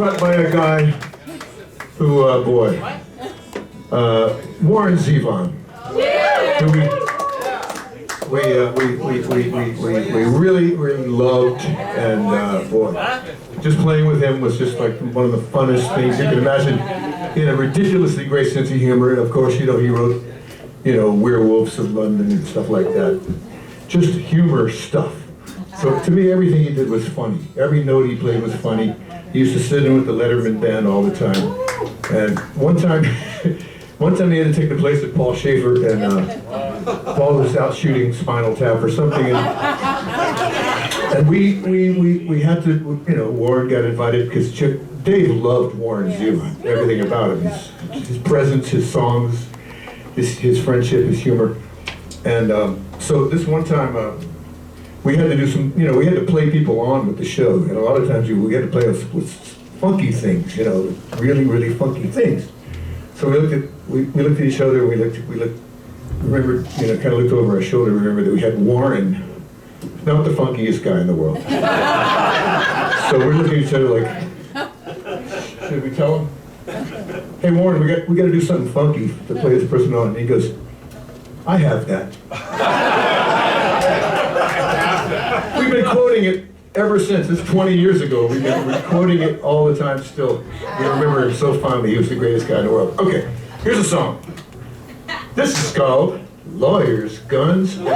cut by a guy who, boy, Warren Zevon. Who we really, really loved, and boy, just playing with him was just like one of the funnest things you can imagine. He had a ridiculously great sense of humor, and of course, he wrote, Werewolves of London and stuff like that. Just humor stuff. So to me, everything he did was funny. Every note he played was funny. He used to sit in with the Letterman band all the time. And one time he had to take the place of Paul Schaefer, and Paul was out shooting Spinal Tap or something, and we had to, Warren got invited because Dave loved Warren Zevon, everything about him, his presence, his songs, his friendship, his humor, and so this one time we had to do some, we had to play people on with the show, and a lot of times we had to play with funky things, really, really funky things. So we looked at each other, and we looked, remember, kind of looked over our shoulder, remember that we had Warren, not the funkiest guy in the world. So we're looking at each other like, should we tell him? Hey Warren, we got to do something funky to play this person on. And he goes, I have that. We've been quoting it ever since. It's 20 years ago. We've been quoting it all the time still. We remember him so fondly. He was the greatest guy in the world. Okay, here's a song. This is called Lawyers, Guns, no.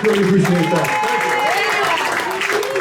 Really appreciate that.